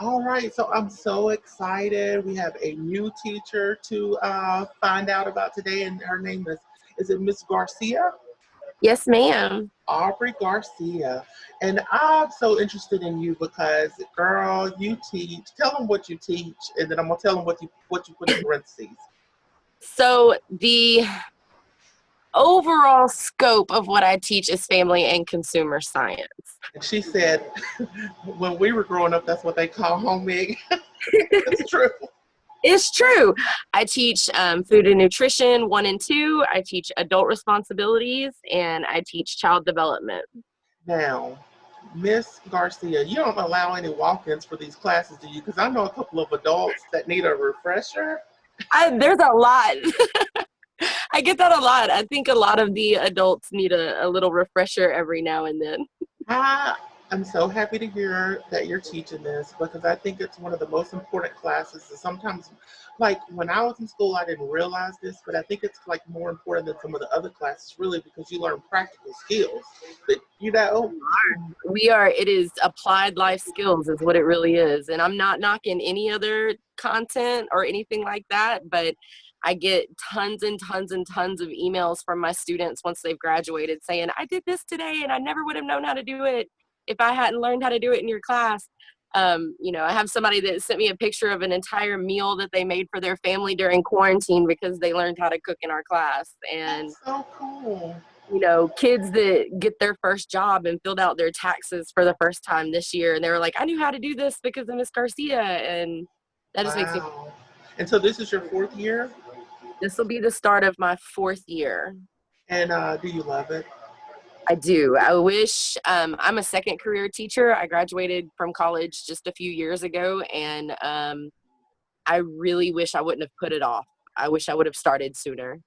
All right, so I'm so excited. We have a new teacher to find out about today, and her name is it Miss Garcia? Yes, ma'am. Aubrey Garcia. And I'm so interested in you because, girl, you teach. Tell them what you teach, and then I'm gonna tell them what you put in parentheses. So the overall scope of what I teach is family and consumer science. And she said, when we were growing up, that's what they call home ec. It's true. It's true. I teach food and nutrition 1 and 2. I teach adult responsibilities, and I teach child development. Now, Miss Garcia, you don't allow any walk-ins for these classes, do you? Because I know a couple of adults that need a refresher. There's a lot. I get that a lot. I think a lot of the adults need a little refresher every now and then. I am so happy to hear that you're teaching this because I think it's one of the most important classes. And sometimes, like when I was in school, I didn't realize this, but I think it's like more important than some of the other classes, really, because you learn practical skills. But It is applied life skills is what it really is. And I'm not knocking any other content or anything like that, but I get tons and tons and tons of emails from my students once they've graduated saying, I did this today and I never would have known how to do it if I hadn't learned how to do it in your class. I have somebody that sent me a picture of an entire meal that they made for their family during quarantine because they learned how to cook in our class. And that's so cool. kids that get their first job and filled out their taxes for the first time this year. And they were like, I knew how to do this because of Miss Garcia. And that just makes me. Wow. And so this is your fourth year? This will be the start of my 4th year. And do you love it? I do. I wish I'm a second career teacher. I graduated from college just a few years ago, and I really wish I wouldn't have put it off. I wish I would have started sooner.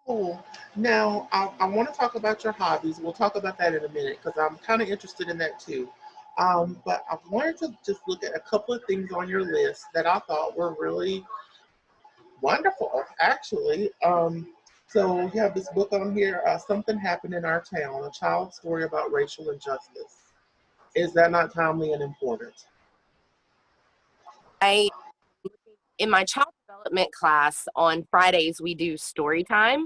Cool. Now, I want to talk about your hobbies. We'll talk about that in a minute because I'm kind of interested in that too. But I wanted to just look at a couple of things on your list that I thought were really wonderful, actually. So we have this book on here, Something Happened in Our Town, a child's story about racial injustice. Is that not timely and important? In my child development class on Fridays, we do story time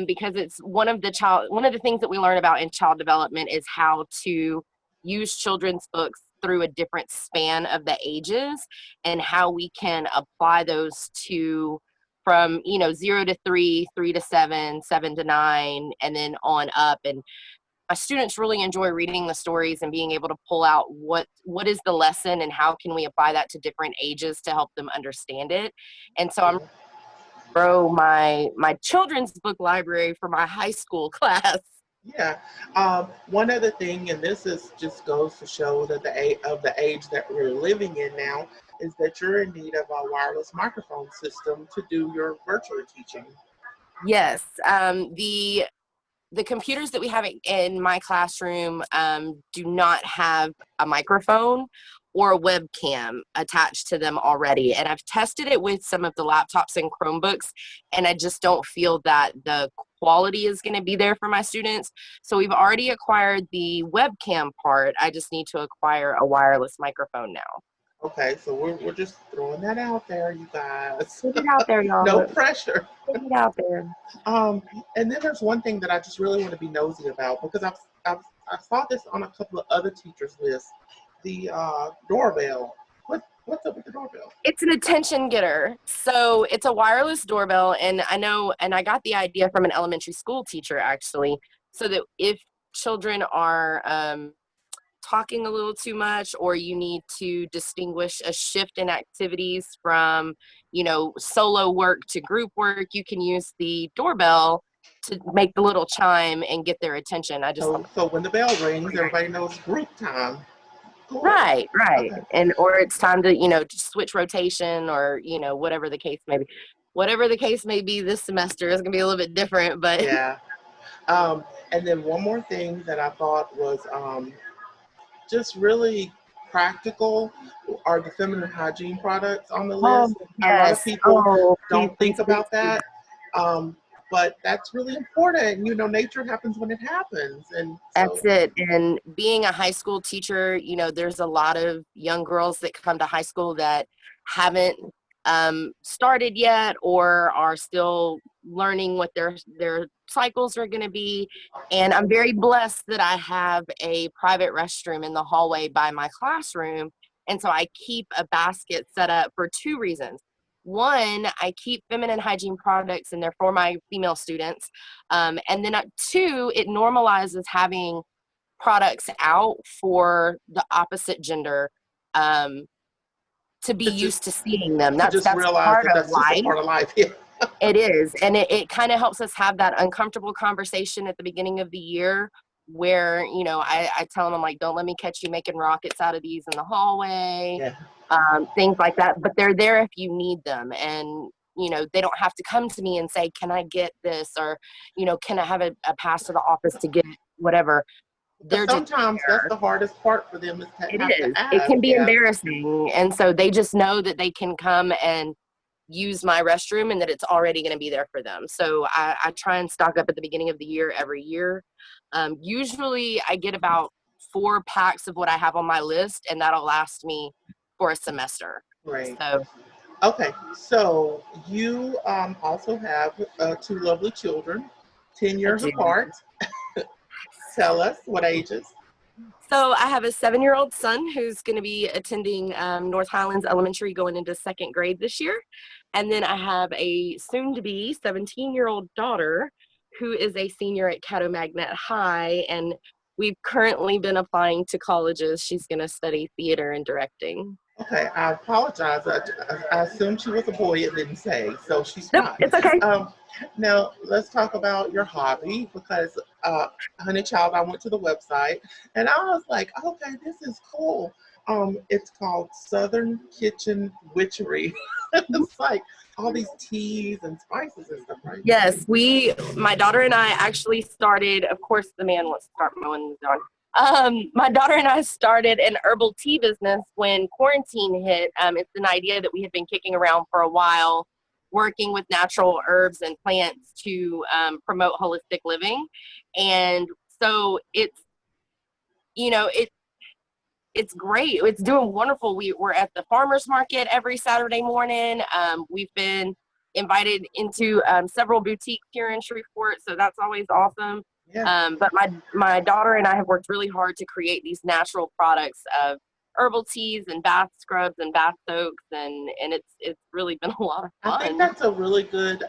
because it's one of the things that we learn about in child development is how to use children's books through a different span of the ages and how we can apply those to from 0 to 3, 3 to 7, 7 to 9, and then on up. And my students really enjoy reading the stories and being able to pull out what is the lesson and how can we apply that to different ages to help them understand it. And so I'm grow my children's book library for my high school class. Yeah. One other thing, and this is just goes to show that the age that we're living in now, is that you're in need of a wireless microphone system to do your virtual teaching. Yes. The computers that we have in my classroom do not have a microphone or a webcam attached to them already. And I've tested it with some of the laptops and Chromebooks, and I just don't feel that the quality is going to be there for my students. So we've already acquired the webcam part. I just need to acquire a wireless microphone now. Okay, so we're just throwing that out there, you guys. Put it out there, y'all. No pressure. Put it out there. And then there's one thing that I just really want to be nosy about because I saw this on a couple of other teachers' lists. The doorbell. What's up with the doorbell? It's an attention getter. So it's a wireless doorbell, and I got the idea from an elementary school teacher actually, so that if children are talking a little too much, or you need to distinguish a shift in activities from, solo work to group work, you can use the doorbell to make the little chime and get their attention. So when the bell rings, everybody knows group time. Cool. Right. Okay. And or it's time to, switch rotation or, whatever the case may be. Whatever the case may be this semester is going to be a little bit different, but yeah. And then one more thing that I thought was just really practical are the feminine hygiene products on the list. Yes. A lot of people don't think about that. but that's really important. You know, nature happens when it happens. And That's so, it. And being a high school teacher, there's a lot of young girls that come to high school that haven't started yet or are still learning what their cycles are going to be. And I'm very blessed that I have a private restroom in the hallway by my classroom. And so I keep a basket set up for two reasons. One, I keep feminine hygiene products in there for my female students. And then two, it normalizes having products out for the opposite gender um, to be to just used to seeing them. to That's just that's realize part that of that's just a life. part of life. Yeah. It is, and it kind of helps us have that uncomfortable conversation at the beginning of the year where I tell them, I'm like, don't let me catch you making rockets out of these in the hallway, Yeah. things like that. But they're there if you need them, and they don't have to come to me and say, can I get this, or can I have a pass to the office to get whatever. Because They're just sometimes that's there. the hardest part for them is to It have is. to It ask. can be Yeah. embarrassing, and so they just know that they can come and use my restroom and that it's already going to be there for them. So I try and stock up at the beginning of the year every year. Usually I get about 4 packs of what I have on my list, and that'll last me for a semester. Great. So Okay. So you also have two lovely children, 10 I years do. apart. Tell us what ages. So I have a 7-year-old son who's going to be attending North Highlands Elementary going into second grade this year. And then I have a soon-to-be 17-year-old daughter who is a senior at Caddo Magnet High. And we've currently been applying to colleges. She's going to study theater and directing. Okay, I apologize. I assumed she was a boy. It didn't say, so she's Nope, not. it's okay. Now let's talk about your hobby because, Honey Child, I went to the website and I was like, okay, this is cool. It's called Southern Kitchen Witchery. It's like all these teas and spices and stuff, right? Yes, my daughter and I actually started, of course, the man wants to start mowing the lawn. My daughter and I started an herbal tea business when quarantine hit. It's an idea that we had been kicking around for a while, working with natural herbs and plants to promote holistic living. And so you know, it, it's great. It's doing wonderful. We're at the farmers market every Saturday morning. We've been invited into several boutiques here in Shreveport, so that's always awesome. Yeah. But my daughter and I have worked really hard to create these natural products of herbal teas and bath scrubs and bath soaks, and it's really been a lot of I think fun. that's a really good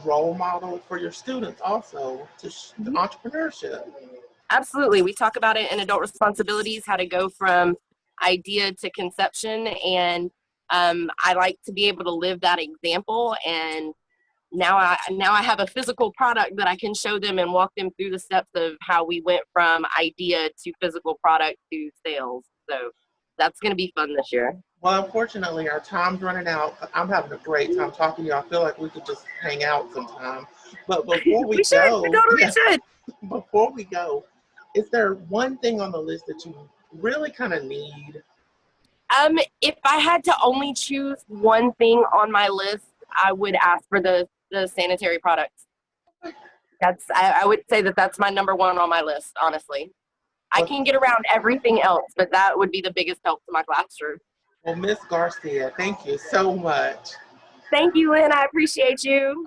role model for your students also to entrepreneurship. Absolutely. We talk about it in adult responsibilities, how to go from idea to conception. And I like to be able to live that example. And now I have a physical product that I can show them and walk them through the steps of how we went from idea to physical product to sales. So that's going to be fun this year. Well, unfortunately, our time's running out. I'm having a great time talking to you. I feel like we could just hang out sometime. But before we We should. We go, totally yeah, should. before we go, is there one thing on the list that you really kind of need? If I had to only choose one thing on my list, I would ask for the sanitary products. I would say that that's my number one on my list, honestly. I Well, can get around everything else, but that would be the biggest help to my classroom. well, Miss Garcia, thank you so much. Thank you, Lynn. I appreciate you.